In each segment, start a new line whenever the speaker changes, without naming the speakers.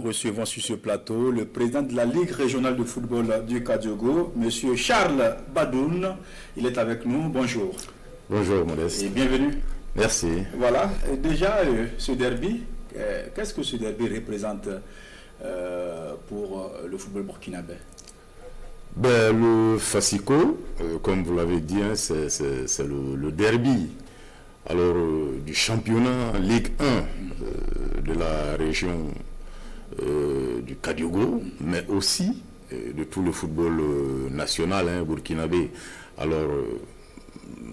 Nous recevons sur ce plateau le président de la Ligue régionale de football du Kadiogo, M. Charles Badoun. Il est avec nous. Bonjour.
Bonjour Modeste.
Et bienvenue.
Merci.
Voilà, déjà ce derby, qu'est-ce que ce derby représente pour le football burkinabé?
Le Fasiko, comme vous l'avez dit, hein, c'est le derby alors, du championnat Ligue 1 de la région du Kadiogo, mais aussi de tout le football national burkinabé. Alors,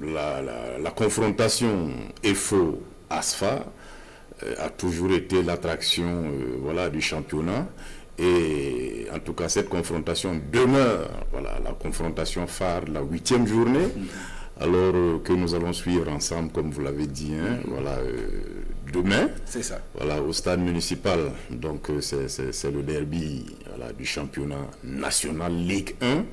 la confrontation EFO-ASFA a toujours été l'attraction du championnat. Et en tout cas, cette confrontation demeure la confrontation phare de la 8e journée, alors que nous allons suivre ensemble, comme vous l'avez dit, demain,
c'est ça.
Au stade municipal. Donc, c'est le derby du championnat national Ligue 1.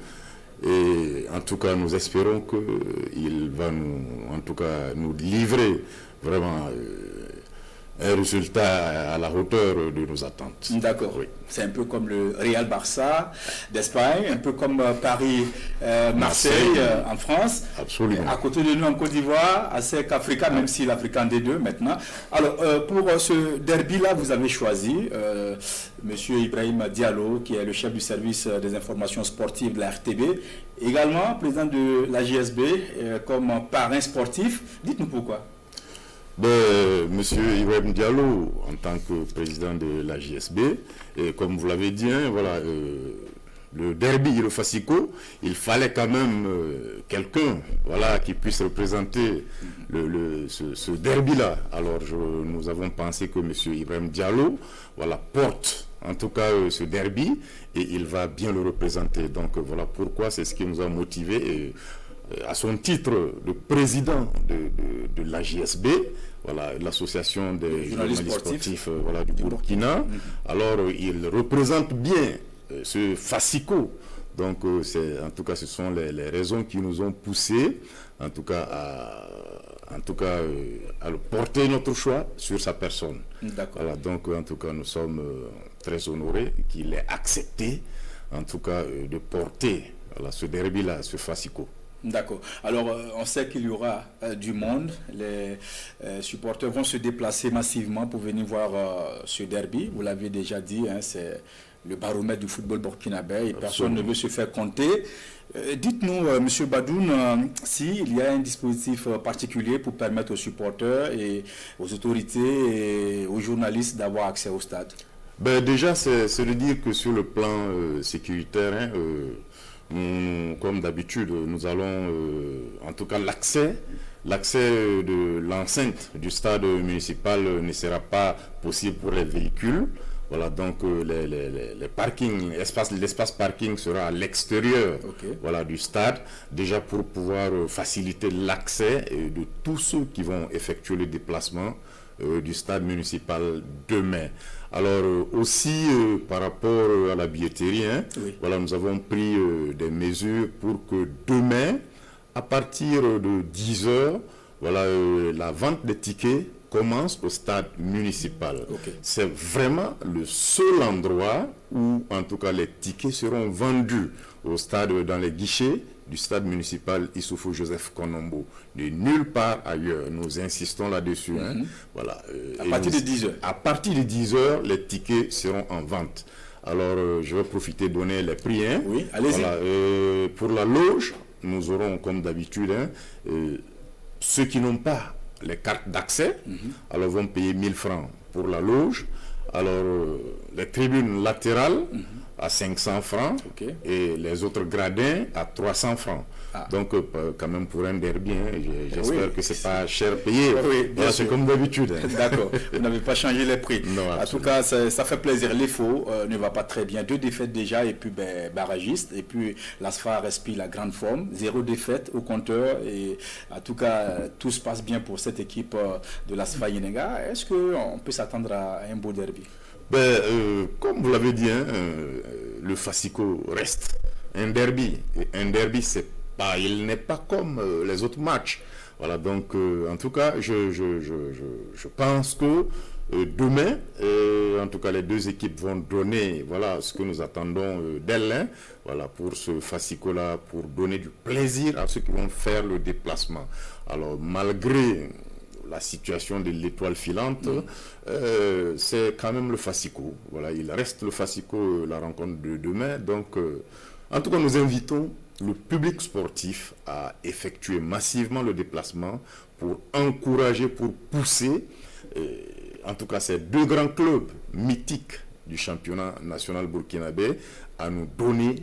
Et en tout cas, nous espérons qu'il va nous livrer vraiment un résultat à la hauteur de nos attentes.
D'accord. Oui. C'est un peu comme le Real Barça d'Espagne, un peu comme Marseille en France.
Absolument.
À côté de nous en Côte d'Ivoire, ASEC Africa, même si l'Africain des deux maintenant. Alors, pour ce derby-là, vous avez choisi M. Ibrahim Diallo, qui est le chef du service des informations sportives de la RTB, également président de la JSB comme parrain sportif. Dites-nous pourquoi.
Monsieur Ibrahim Diallo, en tant que président de la JSB, et comme vous l'avez dit, le derby, le Fasiko, il fallait quand même quelqu'un qui puisse représenter ce derby-là. Alors nous avons pensé que monsieur Ibrahim Diallo porte en tout cas ce derby et il va bien le représenter. Donc voilà pourquoi, c'est ce qui nous a motivés. À son titre de président de la JSB, l'association des journalistes sportifs du Burkina, alors il représente bien ce Fasiko. Donc en tout cas ce sont les raisons qui nous ont poussés en tout cas à porter notre choix sur sa personne. Voilà, donc en tout cas nous sommes très honorés qu'il ait accepté en tout cas de porter ce derby-là, ce Fasiko.
D'accord. Alors, on sait qu'il y aura du monde. Les supporters vont se déplacer massivement pour venir voir ce derby. Vous l'avez déjà dit, c'est le baromètre du football burkinabé et personne ne veut se faire compter. Dites-nous, M. Badoun, s'il y a un dispositif particulier pour permettre aux supporters et aux autorités et aux journalistes d'avoir accès au stade.
Déjà, c'est de dire que sur le plan sécuritaire, comme d'habitude, nous allons, en tout cas l'accès de l'enceinte du stade municipal ne sera pas possible pour les véhicules. Voilà, donc les parkings, l'espace parking sera à l'extérieur du stade, déjà pour pouvoir faciliter l'accès de tous ceux qui vont effectuer le déplacement du stade municipal demain. Alors aussi par rapport à la billetterie, nous avons pris des mesures pour que demain, à partir de 10h, la vente des tickets commence au stade municipal. C'est vraiment le seul endroit où en tout cas les tickets seront vendus au stade, dans les guichets du stade municipal Issoufou Joseph Konombo, de nulle part ailleurs. Nous insistons là-dessus.
À partir de 10h.
À partir de 10h, les tickets seront en vente. Alors, je vais profiter de donner les prix.
Oui, allez-y.
Pour la loge, nous aurons comme d'habitude, ceux qui n'ont pas les cartes d'accès, alors vont payer 1000 francs pour la loge. Alors, les tribunes latérales à 500 francs et les autres gradins à 300 francs. Donc, quand même pour un derby, j'espère que c'est pas cher payé. C'est comme d'habitude.
D'accord, vous n'avez pas changé les prix.
Non,
en tout cas, ça fait plaisir. L'EFO ne va pas très bien. 2 défaites déjà et puis barragiste. Et puis l'ASFA respire la grande forme. 0 défaite au compteur. Et en tout cas, tout se passe bien pour cette équipe de l'ASFA Yenega. Est-ce qu'on peut s'attendre à un beau derby?
Comme vous l'avez dit, le Fasiko reste un derby. Et un derby, il n'est pas comme les autres matchs. Voilà, donc en tout cas, je pense que demain, en tout cas les deux équipes vont donner voilà, ce que nous attendons d'elles, hein, voilà, pour ce Fascico-là, pour donner du plaisir à ceux qui vont faire le déplacement. Alors malgré la situation de l'étoile filante, c'est quand même le Fascico. Voilà, il reste le Fascico, la rencontre de demain. Donc, en tout cas, nous invitons le public sportif à effectuer massivement le déplacement pour encourager, pour pousser, en tout cas ces deux grands clubs mythiques du championnat national burkinabé à nous donner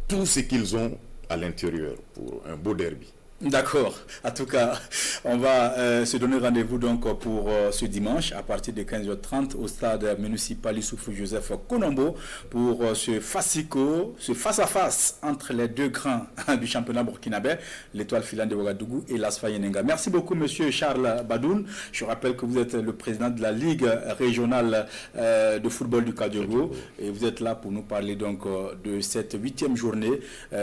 tout ce qu'ils ont à l'intérieur pour un beau derby.
D'accord. En tout cas, on va se donner rendez-vous donc pour ce dimanche à partir de 15h30 au stade municipal Issoufou Joseph Konombo pour ce Fascico, ce face-à-face entre les deux grands du championnat burkinabé, l'étoile filante de Ouagadougou et l'ASFA Yenenga. Merci beaucoup, monsieur Charles Badoun. Je rappelle que vous êtes le président de la Ligue régionale de football du Kadogo et vous êtes là pour nous parler donc de cette 8e journée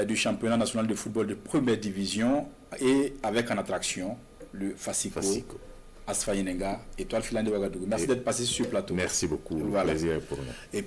du championnat national de football de première division. Et avec en attraction le Fascico, ASFA Yenenga, étoile filante de Ouagadougou. Merci d'être passé sur le plateau.
Merci beaucoup. Voilà. Plaisir pour nous.
Et